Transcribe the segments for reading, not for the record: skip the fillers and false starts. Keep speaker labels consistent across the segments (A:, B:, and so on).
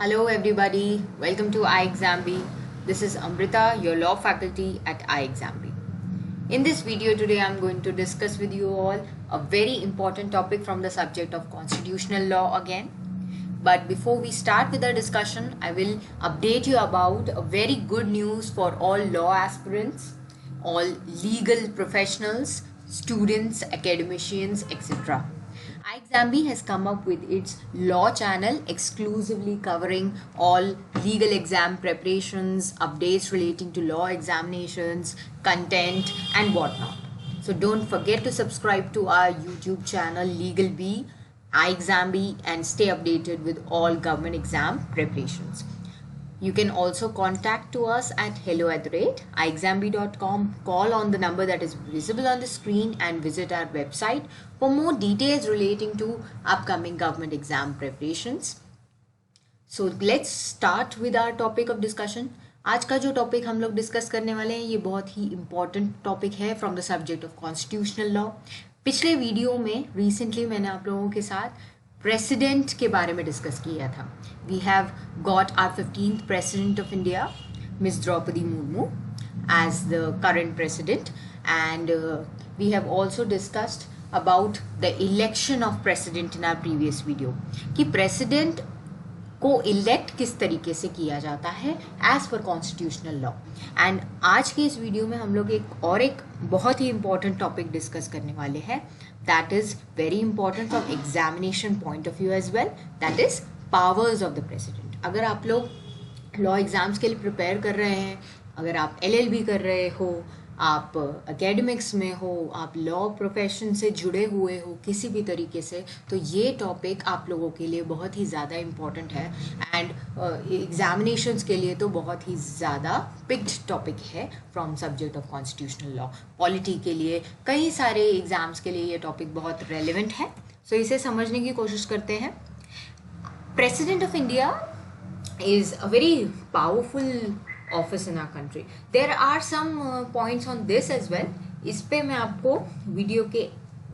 A: Hello everybody, welcome to iExamB. This is Amrita, your law faculty at iExamB. In this video today I'm going to discuss with you all a very important topic from the subject of constitutional law again. But before we start with the discussion, I will update you about a very good news for all law aspirants, all legal professionals, students, academicians, etc. iExamB has come up with its law channel exclusively covering all legal exam preparations, updates relating to law examinations, content, and whatnot. So don't forget to subscribe to our YouTube channel Legal B, iExamB, and stay updated with all government exam preparations. You can also contact to us at hello@iexamb.com, call on the number that is visible on the screen, and visit our website for more details relating to upcoming government exam preparations. So let's start with our topic of discussion. आज का जो topic हम लोग discuss करने वाले हैं ये बहुत ही इम्पॉर्टेंट टॉपिक है from the subject of constitutional law. पिछले वीडियो में रिसेंटली मैंने आप लोगों के साथ प्रेसिडेंट के बारे में डिस्कस किया था. We have got our 15th president of India, miss Droupadi Murmu, as the current president, and we have also discussed about the election of president in our previous video कि president को इलेक्ट किस तरीके से किया जाता है एज पर कॉन्स्टिट्यूशनल लॉ. एंड आज के इस वीडियो में हम लोग एक बहुत ही इंपॉर्टेंट टॉपिक डिस्कस करने वाले हैं that is very important from examination point of view as well, that is powers of the president. अगर आप लोग लॉ एग्जाम्स के लिए प्रिपेयर कर रहे हैं, अगर आप LLB कर रहे हो, आप एकेडमिक्स में हो, आप लॉ प्रोफेशन से जुड़े हुए हो किसी भी तरीके से, तो ये टॉपिक आप लोगों के लिए बहुत ही ज़्यादा इम्पॉर्टेंट है. एंड एग्जामिनेशंस के लिए तो बहुत ही ज़्यादा पिक्ड टॉपिक है from subject of constitutional law. Polity के लिए, कई सारे एग्जाम्स के लिए ये टॉपिक बहुत रेलिवेंट है. सो इसे समझने की कोशिश करते हैं. President of India is a very powerful office in our country. There are some points on this as well. इस पे मैं आपको वीडियो के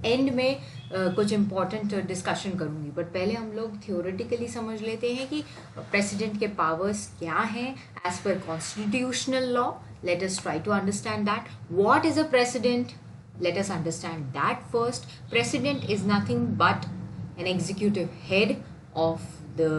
A: एंड में कुछ इम्पोर्टेंट डिस्कशन करूँगी, बट पहले हम लोग थियोरेटिकली समझ लेते हैं कि प्रेसिडेंट के पावर्स क्या हैं एज पर constitutional law. Let us try to understand that. What is a president? Let us understand that first. President is nothing but an executive head of the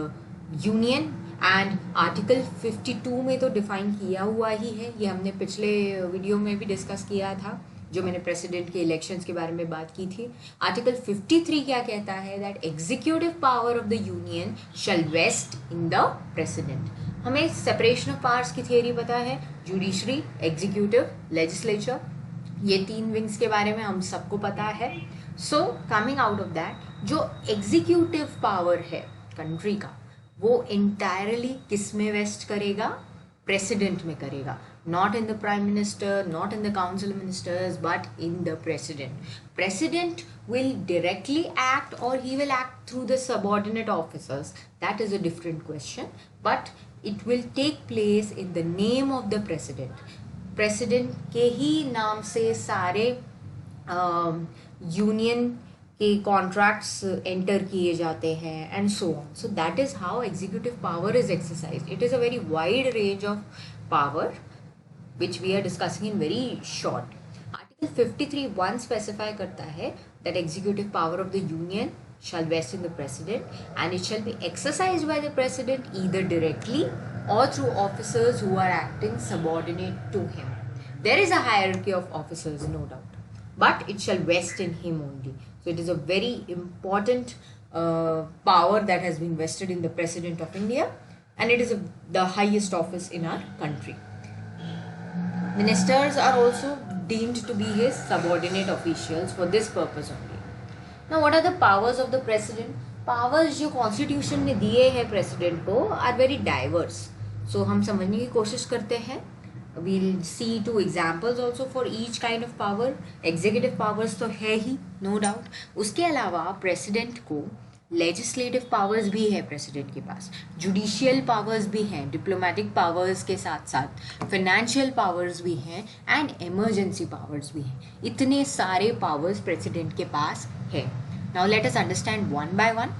A: union, and article 52 में तो define किया हुआ ही है. ये हमने पिछले video में भी डिस्कस किया था जो मैंने प्रेसिडेंट के इलेक्शंस के बारे में बात की थी. आर्टिकल 53 क्या कहता है? That executive power of the union shall vest in the president. हमें सेपरेशन ऑफ पावर्स की थियरी पता है, जुडिशरी, एग्जीक्यूटिव, लेजिस्लेचर, ये 3 विंग्स के बारे में हम सबको पता है. So coming out of that, जो एग्जीक्यूटिव पावर है कंट्री का, वो इंटायरली किस में वेस्ट करेगा? प्रेसिडेंट में करेगा. Not in the prime minister, not in the council ministers, but in the president. President will directly act और he will act through the subordinate officers. That is a different question, but it will take place in the name of the president. President के ही नाम से सारे union के contracts enter किए जाते हैं and so on. So that is how executive power is exercised. It is a very wide range of power which we are discussing in very short. Article 53(1) specify करता है that executive power of the union shall vest in the president and it shall be exercised by the president either directly or through officers who are acting subordinate to him. There is a hierarchy of officers, no doubt, but it shall vest in him only. So it is a very important power that has been vested in the President of India, and it is the highest office in our country. Ministers are also deemed to be his subordinate officials for this purpose only. Now, what are the powers of the President? Powers जो Constitution ने दिए हैं President को are very diverse. So हम समझने की कोशिश करते हैं. We'll see 2 examples also for each kind of power. Executive powers तो है ही, no doubt. उसके अलावा President को लेजिस्लेटिव पावर्स भी है प्रेसिडेंट के पास, जुडिशियल पावर्स भी हैं, डिप्लोमेटिक पावर्स के साथ साथ फाइनेंशियल पावर्स भी हैं एंड इमरजेंसी पावर्स भी हैं. इतने सारे पावर्स प्रेसिडेंट के पास है. Now let us understand one by one.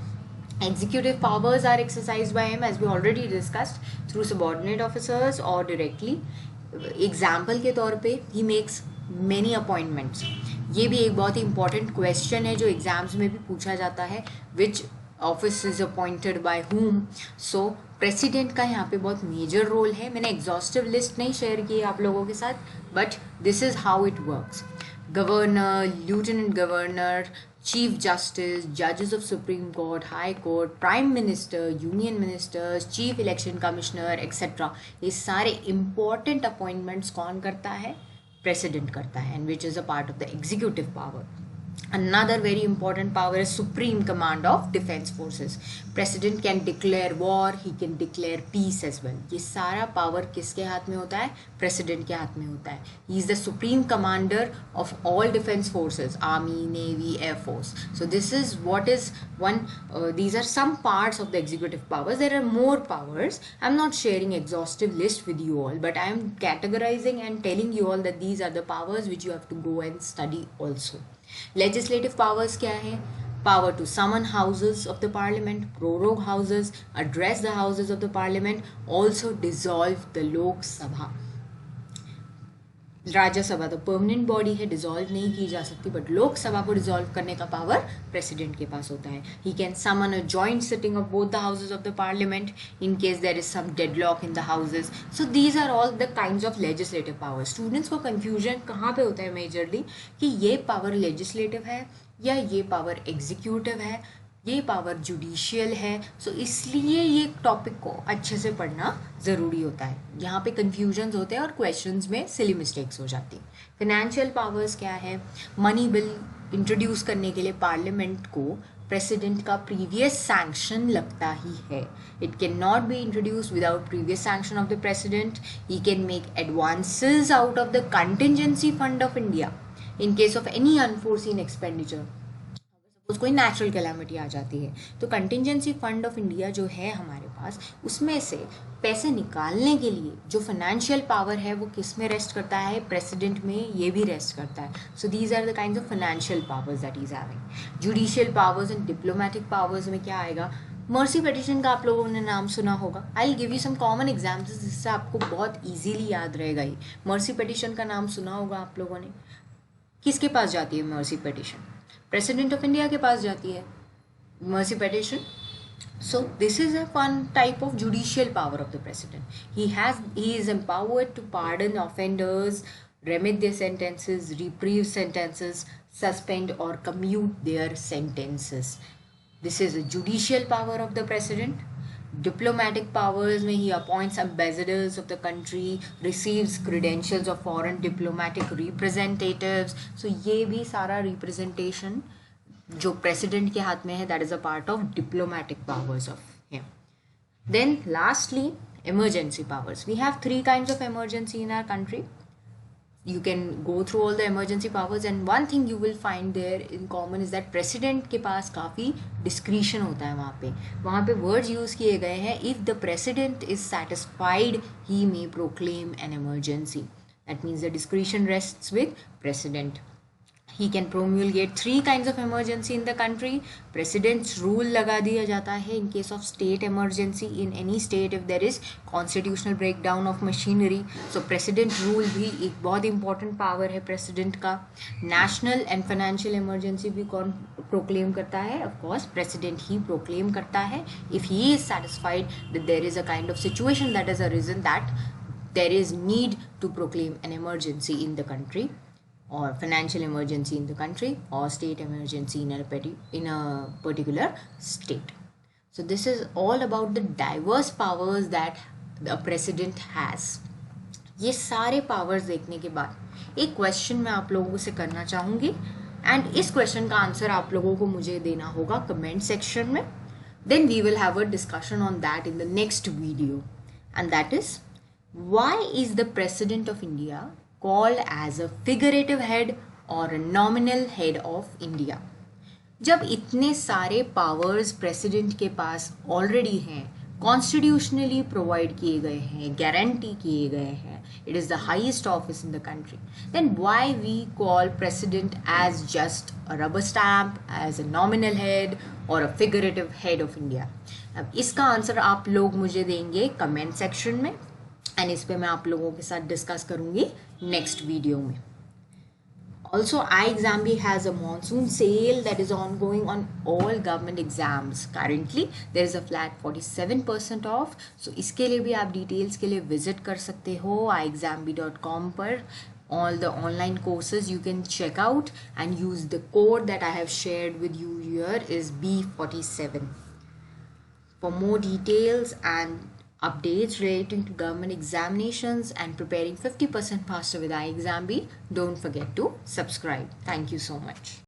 A: Executive powers are exercised by him, as we already discussed, through subordinate officers or directly. Example के तौर पे ही मेक्स मेनी अपॉइंटमेंट्स. ये भी एक बहुत ही इंपॉर्टेंट क्वेश्चन है जो एग्जाम्स में भी पूछा जाता है. Which office is appointed by whom. So president का यहाँ पे बहुत मेजर रोल है. मैंने एग्जॉस्टिव लिस्ट नहीं शेयर की आप लोगों के साथ, but this is how it works. Governor, lieutenant governor, chief justice, judges of supreme court, high court, prime minister, union ministers, chief election commissioner, etc. ये सारे important appointments कौन करता है? President करता है, and which is a part of the executive power. Another very important power is supreme command of defense forces. President can declare war, he can declare peace as well. ये सारा power किसके हाथ में होता है? President के हाथ में होता है. He is the supreme commander of all defense forces, army, navy, air force. So this is what is one. These are some parts of the executive powers. There are more powers. I'm not sharing exhaustive list with you all, but I am categorizing and telling you all that these are the powers which you have to go and study also. Legislative powers क्या है? Power to summon houses of the parliament, prorogue houses, address the houses of the parliament, also dissolve the Lok Sabha. Rajya Sabha तो permanent body है, dissolve नहीं की जा सकती, but Lok Sabha को dissolve करने का पावर प्रेसिडेंट के पास होता है. He can summon a joint sitting of both the houses of the parliament in case there is some deadlock in the houses. So these are all the kinds of legislative power. Students को confusion कहाँ पे होता है majorly कि ये power legislative है या ये पावर एग्जीक्यूटिव है, ये पावर जुडिशियल है. सो इसलिए ये टॉपिक को अच्छे से पढ़ना ज़रूरी होता है. यहाँ पे कन्फ्यूजन्स होते हैं और क्वेश्चंस में सिली मिस्टेक्स हो जाती हैं. फिनेंशियल पावर्स क्या है? मनी बिल इंट्रोड्यूस करने के लिए पार्लियामेंट को प्रेसिडेंट का प्रीवियस सैंक्शन लगता ही है. It can not be introduce without previous sanction of the president. He can make advances out of the contingency fund of India in case of any unforeseen expenditure. कोई natural calamity आ जाती है तो contingency fund of India जो है हमारे पास, उसमें से पैसे निकालने के लिए जो फाइनेंशियल पावर है वो किस में रेस्ट करता है? प्रेसिडेंट में ये भी रेस्ट करता है. So these are the kinds of financial powers that is having. Judicial powers and diplomatic powers में क्या आएगा? मर्सी पिटिशन का आप लोगों ने नाम सुना होगा. I will give you some common examples जिससे आपको बहुत ईजीली याद रहेगा. ही मर्सी पिटिशन का नाम सुना होगा आप लोगों ने. किसके पास जाती है mercy petition? President of India के पास जाती है mercy petition. So this is a one type of judicial power of the president. He is empowered to pardon offenders, remit their sentences, reprieve sentences, suspend or commute their sentences. This is a judicial power of the president. Diplomatic powers में he appoints ambassadors of the country, receives credentials of foreign diplomatic representatives. So ये भी सारा representation जो president के हाथ में है, that is a part of diplomatic powers of him. Then lastly, emergency powers. We have 3 kinds of emergency in our country. You can go through all the emergency powers and one thing you will find there in common is that president के पास काफ़ी discretion होता है. वहाँ पे words use किए गए हैं. If the president is satisfied, he may proclaim an emergency. That means the discretion rests with president. He can promulgate 3 kinds of emergency in the country. President's rule लगा दिया जाता है in case of state emergency in any state if there is constitutional breakdown of machinery. So president rule भी एक बहुत important power है president का. National and financial emergency भी कौन proclaim करता है? Of course president he proclaim करता है if he is satisfied that there is a kind of situation that has arisen that there is need to proclaim an emergency in the country, or financial emergency in the country, or state emergency in a particular state. So this is all about the diverse powers that the president has. ये सारे powers देखने के बाद एक question मैं आप लोगों से करना चाहूँगी and इस question का आंसर आप लोगों को मुझे देना होगा comment section में. Then we will have a discussion on that in the next video, and that is, why is the President of India called as a figurative head or a nominal head of India? जब इतने सारे powers president के पास already हैं, constitutionally provide किए गए हैं, guarantee किए गए हैं, it is the highest office in the country, then why we call president as just a rubber stamp, as a nominal head or a figurative head of India? अब इसका answer आप लोग मुझे देंगे कमेंट सेक्शन में, and इस पे मैं आप लोगों के साथ डिस्कस करूंगी नेक्स्ट वीडियो में. Also, iExamB has a monsoon sale that is ongoing on all government exams. Currently, there is a flat 47% off. So, इसके लिए भी आप डिटेल्स के लिए विजिट कर सकते हो iexamb.com पर. All the online courses you can check out and use the code that I have shared with you here is B47. For more details and updates relating to government examinations and preparing 50% faster with iExamB, don't forget to subscribe. Thank you so much.